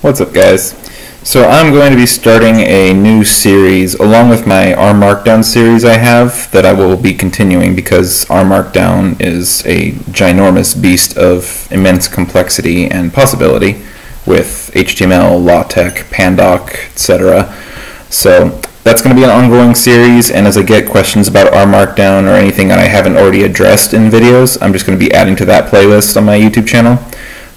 What's up, guys? So I'm going to be starting a new series along with my R Markdown series I have that I will be continuing because R Markdown is a ginormous beast of immense complexity and possibility with HTML, LaTeX, Pandoc, etc. So that's going to be an ongoing series, and as I get questions about R Markdown or anything that I haven't already addressed in videos, I'm just going to be adding to that playlist on my YouTube channel.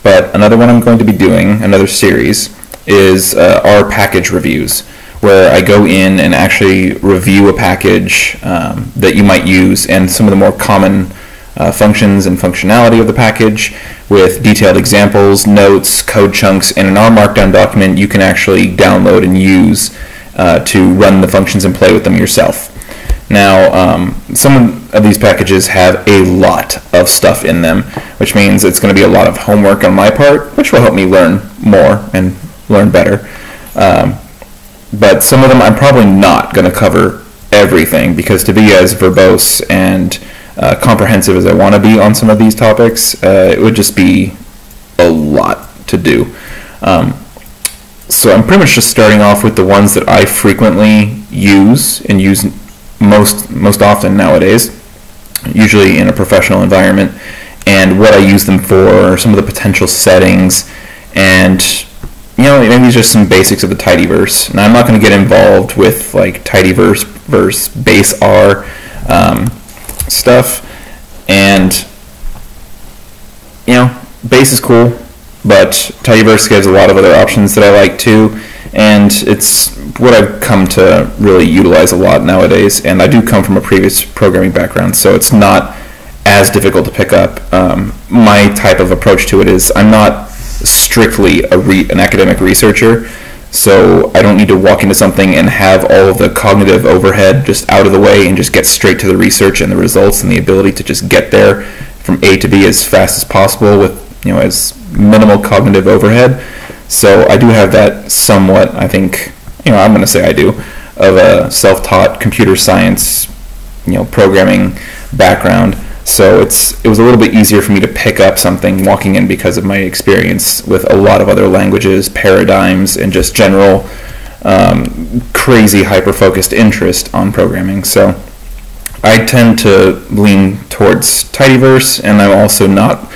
But another one I'm going to be doing, another series, is R package reviews, where I go in and actually review a package that you might use and some of the more common functions and functionality of the package with detailed examples, notes, code chunks, and an R Markdown document you can actually download and use to run the functions and play with them yourself. Now, some of these packages have a lot of stuff in them, which means it's going to be a lot of homework on my part, which will help me learn more and learn better. But some of them I'm probably not going to cover everything, because to be as verbose and comprehensive as I want to be on some of these topics, it would just be a lot to do. So I'm pretty much just starting off with the ones that I frequently use and use most often nowadays, usually in a professional environment, and what I use them for, some of the potential settings, and maybe just some basics of the tidyverse. Now I'm not going to get involved with like tidyverse versus base R stuff, and base is cool, but tidyverse gives a lot of other options that I like too, and it's what I've come to really utilize a lot nowadays. And I do come from a previous programming background, so it's not as difficult to pick up. My type of approach to it is I'm not strictly an academic researcher, so I don't need to walk into something and have all of the cognitive overhead just out of the way and just get straight to the research and the results and the ability to just get there from A to B as fast as possible with as minimal cognitive overhead. So I do have that somewhat, I think, I'm going to say I do, of a self-taught computer science, programming background. So it was a little bit easier for me to pick up something walking in because of my experience with a lot of other languages, paradigms, and just general crazy hyper-focused interest on programming. So I tend to lean towards tidyverse, and I'm also not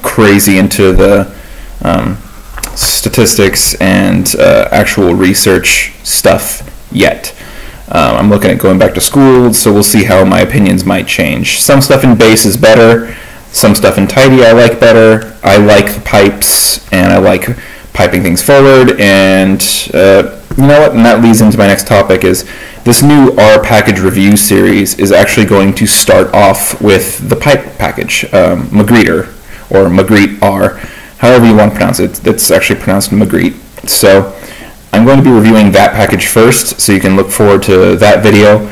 crazy into the statistics and actual research stuff yet. I'm looking at going back to school, so we'll see how my opinions might change. Some stuff in base is better, some stuff in tidy I like better. I like the pipes, and I like piping things forward, and you know what, and that leads into my next topic. Is this new R package review series is actually going to start off with the pipe package, Magritte, or Magritte R, however you want to pronounce it. It's actually pronounced Magritte. So I'm going to be reviewing that package first, so you can look forward to that video.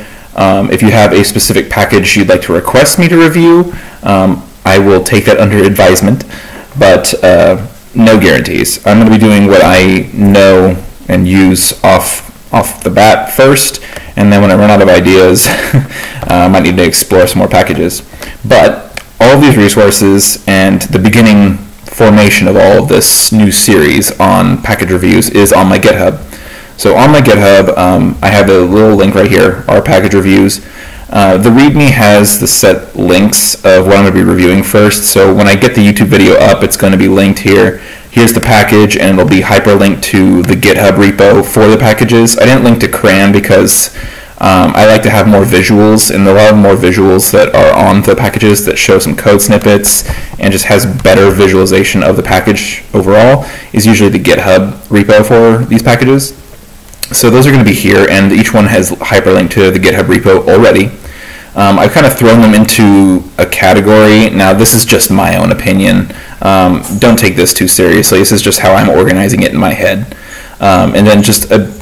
If you have a specific package you'd like to request me to review, I will take that under advisement, but no guarantees. I'm going to be doing what I know and use off the bat first, and then when I run out of ideas, I might need to explore some more packages. But all of these resources and the beginning formation of all of this new series on package reviews is on my GitHub. So on my GitHub, I have a little link right here, R package reviews. The README has the set links of what I'm going to be reviewing first. So when I get the YouTube video up, it's going to be linked here. Here's the package, and it'll be hyperlinked to the GitHub repo for the packages. I didn't link to CRAN because I like to have more visuals, and there are more visuals that are on the packages that show some code snippets and just has better visualization of the package overall, is usually the GitHub repo for these packages. So those are going to be here, and each one has hyperlinked to the GitHub repo already. I've kind of thrown them into a category. Now, this is just my own opinion. Don't take this too seriously. This is just how I'm organizing it in my head. And then just a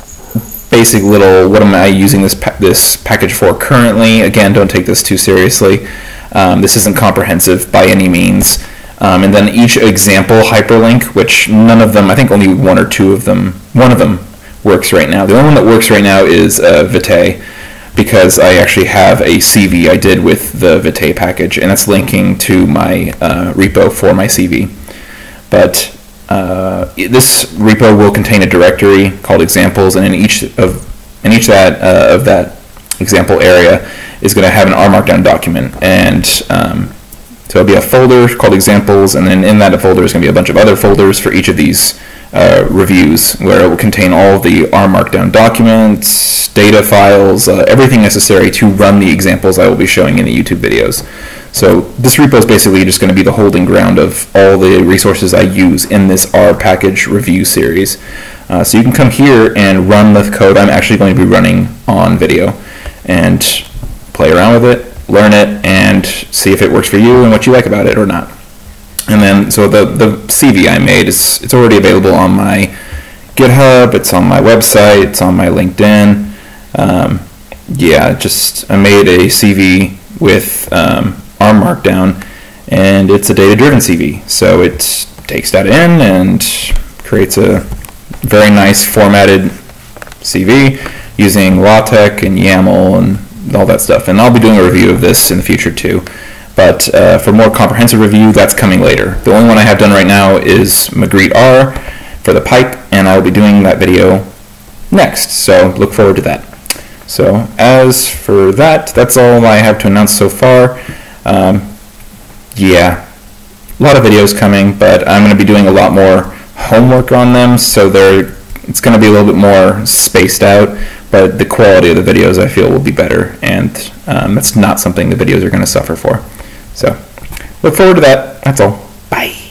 basic little, what am I using this package for currently? Again, don't take this too seriously. This isn't comprehensive by any means. And then each example hyperlink, which none of them, I think only one or two of them, one of them works right now. The only one that works right now is Vitae, because I actually have a CV I did with the Vitae package, and it's linking to my repo for my CV. But This repo will contain a directory called examples, and in each of that example area is going to have an R Markdown document, and so it'll be a folder called examples, and then in that folder is going to be a bunch of other folders for each of these reviews, where it will contain all of the R Markdown documents, data files, everything necessary to run the examples I will be showing in the YouTube videos. So this repo is basically just going to be the holding ground of all the resources I use in this R package review series. So you can come here and run the code I'm actually going to be running on video and play around with it, learn it, and see if it works for you and what you like about it or not. And then, so the CV I made, it's already available on my GitHub, it's on my website, it's on my LinkedIn. Yeah, I made a CV with R Markdown, and it's a data-driven CV. So it takes data in and creates a very nice formatted CV using LaTeX and YAML and all that stuff. And I'll be doing a review of this in the future too. But for more comprehensive review, that's coming later. The only one I have done right now is Magritte R for the pipe, and I will be doing that video next. So look forward to that. So as for that, that's all I have to announce so far. Yeah, a lot of videos coming, but I'm going to be doing a lot more homework on them, so it's going to be a little bit more spaced out, but the quality of the videos I feel will be better, and that's not something the videos are going to suffer for. So look forward to that. That's all. Bye.